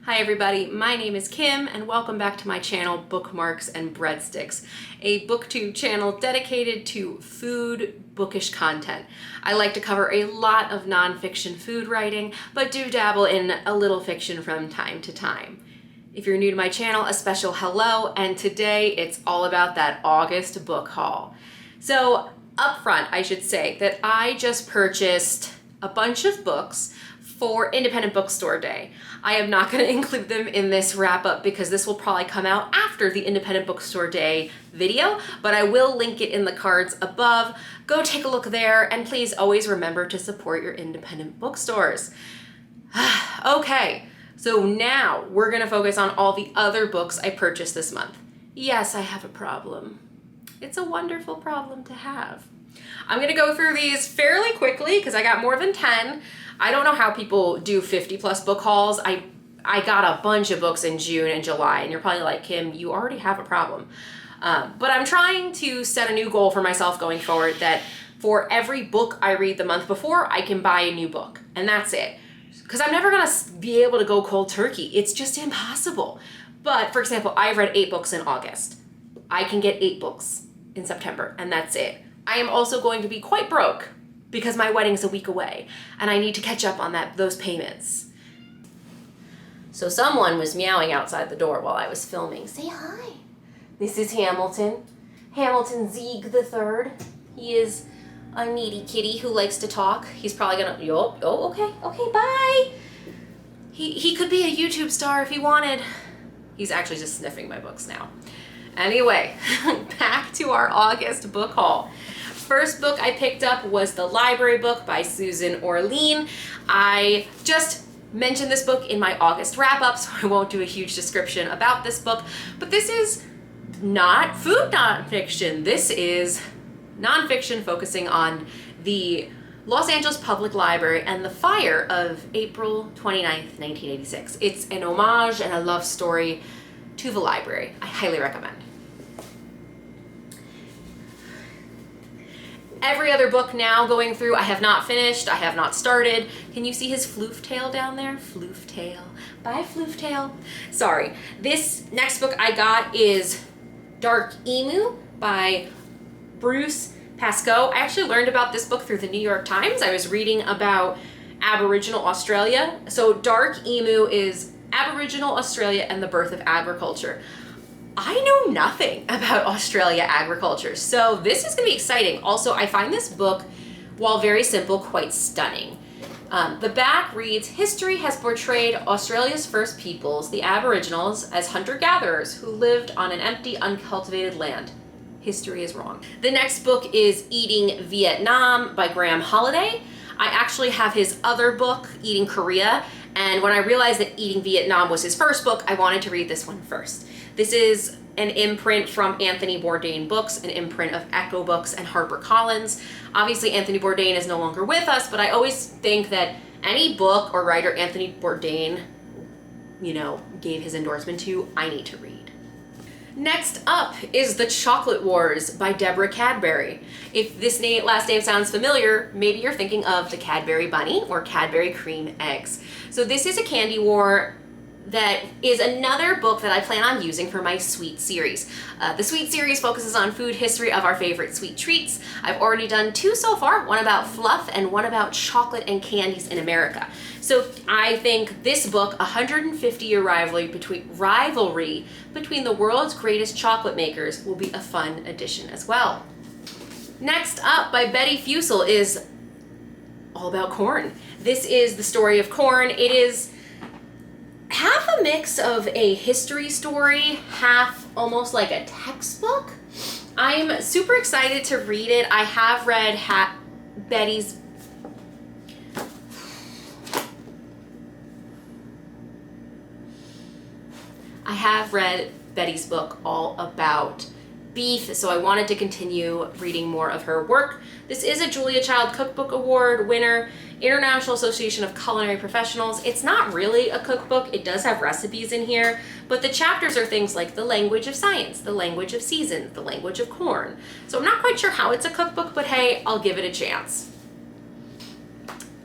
Hi everybody, my name is Kim and welcome back to my channel Bookmarks and Breadsticks, a booktube channel dedicated to food bookish content. I like to cover a lot of nonfiction food writing, but do dabble in a little fiction from time to time. If you're new to my channel, a special hello, and today it's all about that August book haul. So up front, I should say that I just purchased a bunch of books for Independent Bookstore Day. I am not going to include them in this wrap up because this will probably come out after the Independent Bookstore Day video, but I will link it in the cards above. Go take a look there, and please always remember to support your independent bookstores. Okay, so now we're going to focus on all the other books I purchased this month. Yes, I have a problem. It's a wonderful problem to have. I'm going to go through these fairly quickly because I got more than 10. I don't know how people do 50 plus book hauls. I got a bunch of books in June and July, and you're probably like, Kim, you already have a problem. But I'm trying to set a new goal for myself going forward that for every book I read the month before, I can buy a new book, and that's it. Because I'm never gonna be able to go cold turkey. It's just impossible. But for example, I've read 8 books in August. I can get 8 books in September, and that's it. I am also going to be quite broke because my wedding's a week away and I need to catch up on those payments. So someone was meowing outside the door while I was filming. Say hi. This is Hamilton. Hamilton Zieg III. He is a needy kitty who likes to talk. He's probably gonna, okay, bye. He could be a YouTube star if he wanted. He's actually just sniffing my books now. Anyway, back to our August book haul. First book I picked up was The Library Book by Susan Orlean. I just mentioned this book in my August wrap-up, so I won't do a huge description about this book, but this is not food nonfiction. This is nonfiction focusing on the Los Angeles Public Library and the fire of April 29th, 1986. It's an homage and a love story to the library. I highly recommend. Every other book now going through, I have not finished, I have not started. Can you see his floof tail down there? Floof tail. Bye, floof tail. Sorry. This next book I got is Dark Emu by Bruce Pascoe. I actually learned about this book through the New York Times. I was reading about Aboriginal Australia. So Dark Emu is Aboriginal Australia and the birth of agriculture. I know nothing about Australia agriculture, so this is going to be exciting. Also, I find this book, while very simple, quite stunning. The back reads, history has portrayed Australia's first peoples, the Aboriginals, as hunter-gatherers who lived on an empty, uncultivated land. History is wrong. The next book is Eating Vietnam by Graham Holiday. I actually have his other book, Eating Korea, and when I realized that Eating Vietnam was his first book, I wanted to read this one first. This is an imprint from Anthony Bourdain Books, an imprint of Echo Books and HarperCollins. Obviously, Anthony Bourdain is no longer with us, but I always think that any book or writer Anthony Bourdain, gave his endorsement to, I need to read. Next up is The Chocolate Wars by Deborah Cadbury. If this last name sounds familiar, maybe you're thinking of the Cadbury Bunny or Cadbury Cream Eggs. So this is a candy war that is another book that I plan on using for my sweet series. The sweet series focuses on food history of our favorite sweet treats. I've already done 2 so far, one about fluff and one about chocolate and candies in America. So I think this book, 150-year rivalry between the world's greatest chocolate makers, will be a fun addition as well. Next up by Betty Fusel is all about corn. This is the story of corn. It is half a mix of a history story, half almost like a textbook. I'm super excited to read it. I have read Betty's book all about beef, so I wanted to continue reading more of her work. This is a Julia Child Cookbook Award winner, International Association of Culinary Professionals. It's not really a cookbook. It does have recipes in here, but the chapters are things like the language of science, the language of seasons, the language of corn. So I'm not quite sure how it's a cookbook, but hey, I'll give it a chance.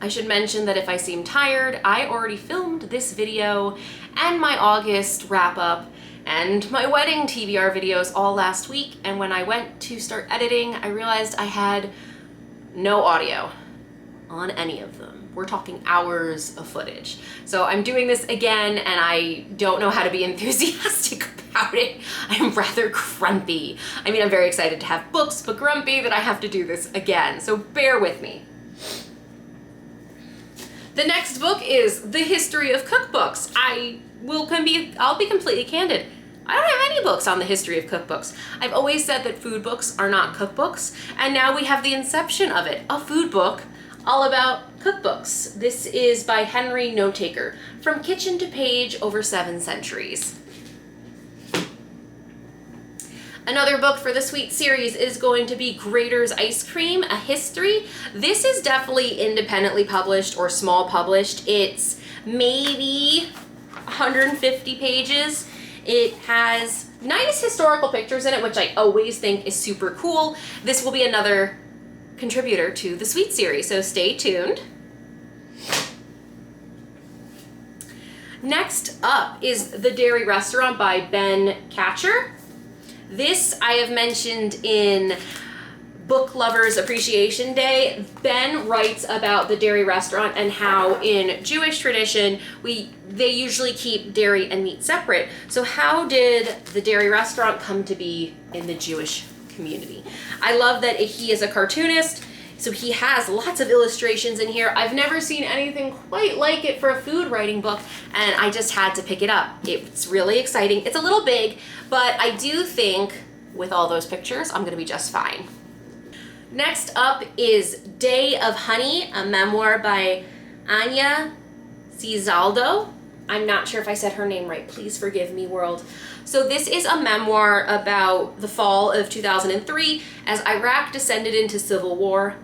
I should mention that if I seem tired, I already filmed this video and my August wrap up and my wedding TBR videos all last week, and when I went to start editing, I realized I had no audio on any of them. We're talking hours of footage. So I'm doing this again, and I don't know how to be enthusiastic about it. I'm rather grumpy. I mean, I'm very excited to have books, but grumpy that I have to do this again. So bear with me. The next book is The History of Cookbooks. I'll be completely candid. I don't have any books on the history of cookbooks. I've always said that food books are not cookbooks, and now we have the inception of it, a food book all about cookbooks. This is by Henry Notaker, From Kitchen to Page Over 7 Centuries. Another book for the sweet series is going to be Graeters Ice Cream, A History. This is definitely independently published or small published. It's maybe 150 pages. It has nice historical pictures in it, which I always think is super cool. This will be another contributor to the sweet series, so stay tuned. Next up is The Dairy Restaurant by Ben Katcher. This I have mentioned in Book Lovers Appreciation Day. Ben writes about the dairy restaurant and how in Jewish tradition they usually keep dairy and meat separate. So how did the dairy restaurant come to be in the Jewish community? I love that he is a cartoonist, so he has lots of illustrations in here. I've never seen anything quite like it for a food writing book, and I just had to pick it up. It's really exciting. It's a little big, but I do think with all those pictures, I'm gonna be just fine. Next up is Day of Honey, a memoir by Anya Cizaldo. I'm not sure if I said her name right. Please forgive me, world. So this is a memoir about the fall of 2003 as Iraq descended into civil war.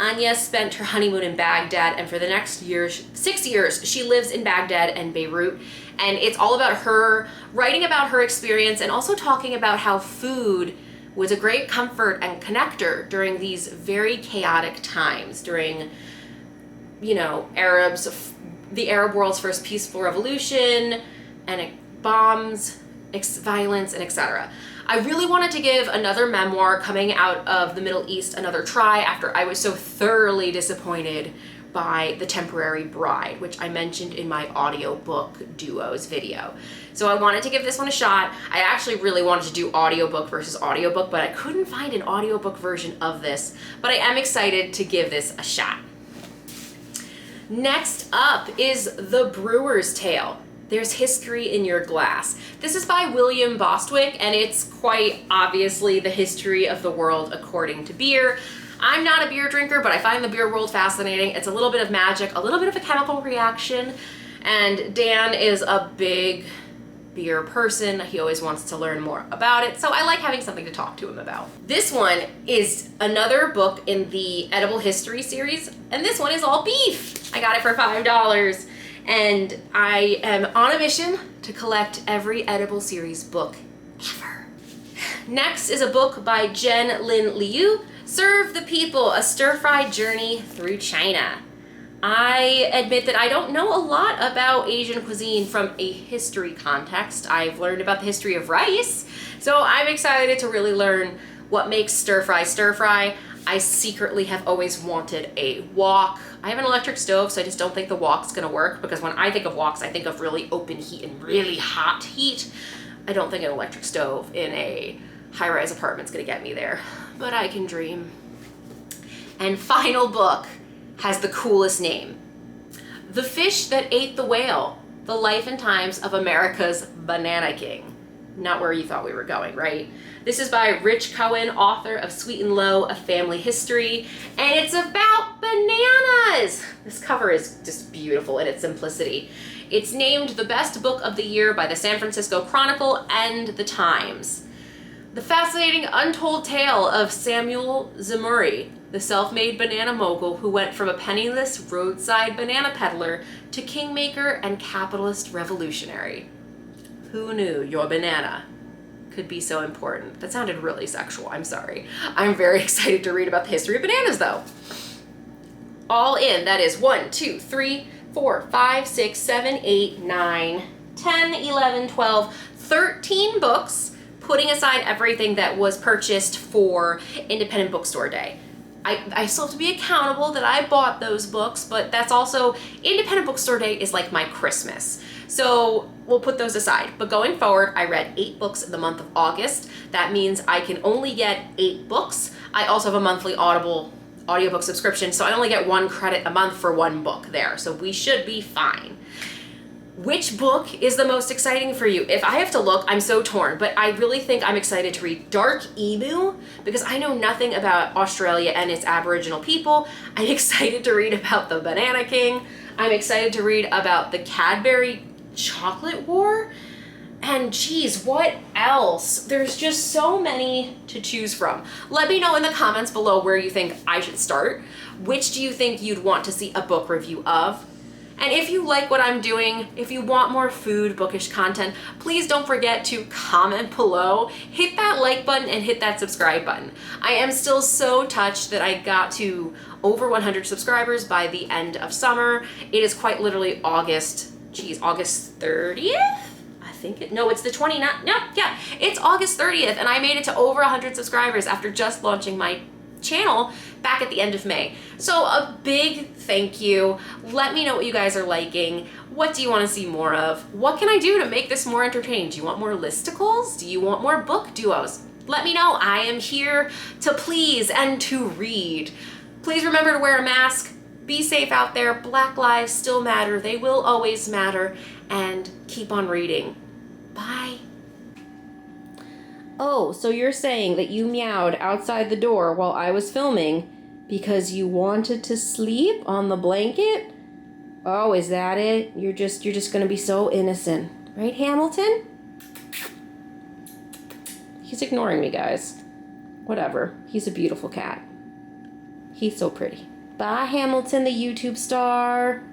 Anya spent her honeymoon in Baghdad, and for the next 6 years, she lives in Baghdad and Beirut. And it's all about her writing about her experience and also talking about how food was a great comfort and connector during these very chaotic times, during, the Arab world's first peaceful revolution, and bombs, violence, and etc. I really wanted to give another memoir coming out of the Middle East another try after I was so thoroughly disappointed by The Temporary Bride, which I mentioned in my audiobook duos video. So I wanted to give this one a shot. I actually really wanted to do audiobook versus audiobook, but I couldn't find an audiobook version of this, but I am excited to give this a shot. Next up is The Brewer's Tail. There's History in Your Glass. This is by William Bostwick, and it's quite obviously the history of the world according to beer. I'm not a beer drinker, but I find the beer world fascinating. It's a little bit of magic, a little bit of a chemical reaction, and Dan is a big beer person. He always wants to learn more about it, so I like having something to talk to him about. This one is another book in the Edible History series, and this one is all beef. I got it for $5. And I am on a mission to collect every Edible series book ever. Next is a book by Jen Lin Liu, Serve the People, a stir-fried journey through China. I admit that I don't know a lot about Asian cuisine from a history context. I've learned about the history of rice, so I'm excited to really learn what makes stir-fry stir-fry. I secretly have always wanted a wok. I have an electric stove, so I just don't think the wok's gonna work, because when I think of woks, I think of really open heat and really hot heat. I don't think an electric stove in a high-rise apartment's gonna get me there, but I can dream. And final book has the coolest name. The Fish That Ate the Whale, The Life and Times of America's Banana King. Not where you thought we were going, right? This is by Rich Cohen, author of Sweet and Low, A Family History, and it's about bananas! This cover is just beautiful in its simplicity. It's named the best book of the year by the San Francisco Chronicle and the Times. The fascinating untold tale of Samuel Zemurray, the self-made banana mogul who went from a penniless roadside banana peddler to kingmaker and capitalist revolutionary. Who knew your banana could be so important? That sounded really sexual, I'm sorry. I'm very excited to read about the history of bananas though. all in. That is 1, 2, 3, 4, 5, 6, 7, 8, 9, 10, 11, 12, 13 books, putting aside everything that was purchased for Independent Bookstore Day. I still have to be accountable that I bought those books, but that's also, Independent Bookstore Day is like my Christmas. So we'll put those aside. But going forward, I read 8 books in the month of August. That means I can only get 8 books. I also have a monthly Audible audiobook subscription, so I only get 1 credit a month for 1 book there. So we should be fine. Which book is the most exciting for you? If I have to look, I'm so torn, but I really think I'm excited to read Dark Emu because I know nothing about Australia and its Aboriginal people. I'm excited to read about the Banana King. I'm excited to read about the Cadbury Chocolate War. And geez, what else? There's just so many to choose from. Let me know in the comments below where you think I should start. Which do you think you'd want to see a book review of? And if you like what I'm doing, if you want more food bookish content, please don't forget to comment below, hit that like button and hit that subscribe button. I am still so touched that I got to over 100 subscribers by the end of summer. It is quite literally August 30th? It's the 29th, it's August 30th and I made it to over 100 subscribers after just launching my channel back at the end of May. So a big thank you. Let me know what you guys are liking. What do you want to see more of? What can I do to make this more entertaining? Do you want more listicles? Do you want more book duos? Let me know. I am here to please and to read. Please remember to wear a mask. Be safe out there. Black lives still matter. They will always matter. And keep on reading. Bye. Oh, so you're saying that you meowed outside the door while I was filming because you wanted to sleep on the blanket? Oh, is that it? You're just gonna be so innocent. Right, Hamilton? He's ignoring me, guys. Whatever. He's a beautiful cat. He's so pretty. Bye, Hamilton, the YouTube star.